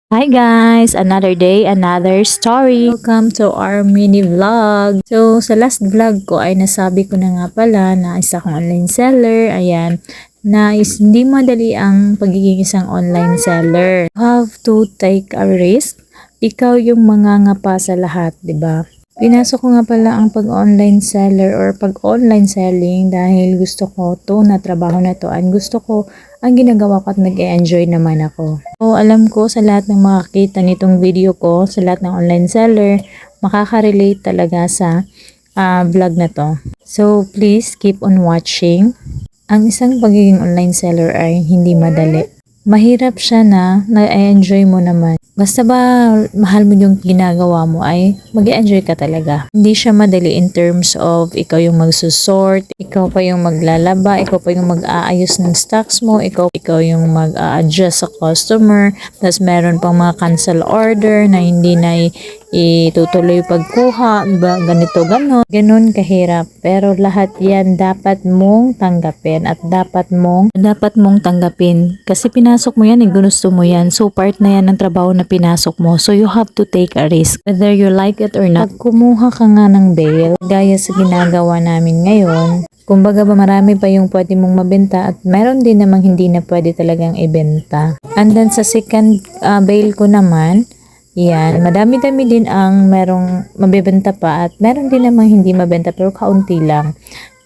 Hi guys! Another day, another story. Welcome to our mini vlog. So, sa last vlog ko ay nasabi ko na nga pala na isa akong online seller. Ayan, na hindi madali ang pagiging isang online seller. You have to take a risk. Ikaw yung mangangapa sa lahat, di ba? Pinasok ko nga pala ang pag-online seller or pag-online selling dahil gusto ko to na trabaho na to and gusto ko ang ginagawa ko at nag-enjoy naman ako. So, alam ko sa lahat ng makakita nitong video ko, sa lahat ng online seller, makaka-relate talaga sa vlog na to. So, please keep on watching. Ang isang pagiging online seller ay hindi madali. Mahirap siya na na-enjoy mo naman. Basta ba mahal mo yung ginagawa mo ay mag-enjoy ka talaga. Hindi siya madali in terms of ikaw yung magsusort, ikaw pa yung maglalaba, ikaw pa yung mag-aayos ng stocks mo, ikaw yung mag-adjust sa customer, tapos meron pang mga cancel order na hindi na itutuloy pagkuha, ganito, ganon kahirap. Pero lahat yan dapat mong tanggapin at dapat mong tanggapin. Kasi pinasok mo yan, gusto mo yan. So part na yan ng trabaho na pinasok mo. So you have to take a risk. Whether you like it or not. Pag kumuha ka nga ng bail, gaya sa ginagawa namin ngayon, kumbaga ba marami pa yung pwede mong mabenta at meron din namang hindi na pwede talagang ibenta. And then sa second bail ko naman, yan, madami-dami din ang merong mabibenta pa at meron din namang hindi mabenta pero kaunti lang.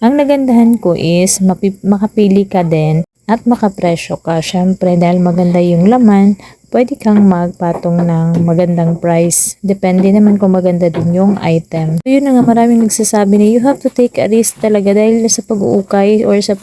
Ang nagandahan ko is makapili ka din at makapresyo ka. Syempre dahil maganda yung laman, pwede kang magpatong ng magandang price. Depende naman kung maganda din yung item. So yun na nga, maraming nagsasabi na you have to take a risk talaga dahil sa pag-uukay or sa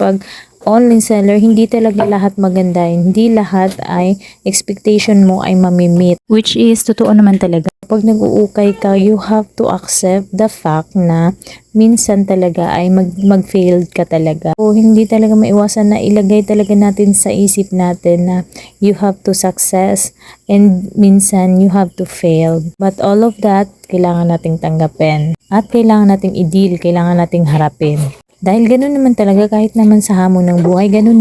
online seller, hindi talaga lahat maganda. Hindi lahat ay expectation mo ay mamimit. Which is, totoo naman talaga. Pag nag-uukay ka, you have to accept the fact na minsan talaga ay mag-failed ka talaga. So, hindi talaga maiwasan na ilagay talaga natin sa isip natin na you have to success and minsan you have to fail. But all of that, kailangan nating tanggapin. At kailangan nating i-deal, kailangan nating harapin. Dahil ganun naman talaga kahit naman sa hamon ng buhay, ganun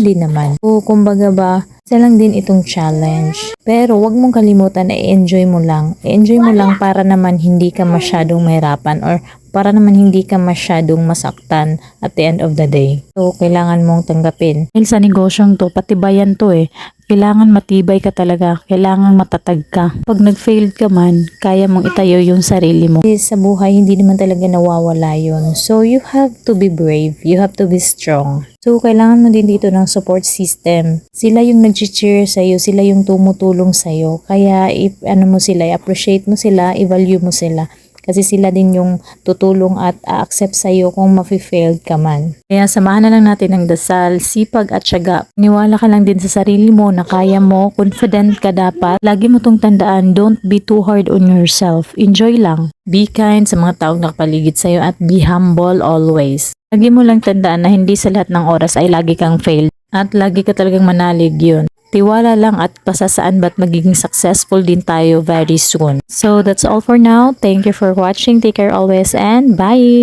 din naman. So, kumbaga ba, isa lang din itong challenge. Pero wag mong kalimutan na i-enjoy mo lang. I-enjoy mo lang para naman hindi ka masyadong mahirapan or para naman hindi ka masyadong masaktan at the end of the day. So, kailangan mong tanggapin. Dahil sa negosyong to, patibayan to eh. Kailangan matibay ka talaga. Kailangan matatag ka. Pag nag-failed ka man, kaya mong itayo yung sarili mo. Kasi sa buhay, hindi naman talaga nawawala yun. So, you have to be brave. You have to be strong. So, kailangan mo din dito ng support system. Sila yung nag-cheer sa'yo. Sila yung tumutulong sa'yo. Kaya, i-appreciate mo sila, i-value mo sila. Kasi sila din yung tutulong at a-accept sa'yo kung mafe-failed ka man. Kaya samahan na lang natin ng dasal, sipag at syaga. Niwala ka lang din sa sarili mo na kaya mo, confident ka dapat. Lagi mo tong tandaan, don't be too hard on yourself. Enjoy lang. Be kind sa mga taong nakapaligid sa'yo at be humble always. Lagi mo lang tandaan na hindi sa lahat ng oras ay lagi kang failed. At lagi ka talagang manalig yun. Tiwala lang at pasasaan ba't magiging successful din tayo very soon. So that's all for now. Thank you for watching. Take care always and bye!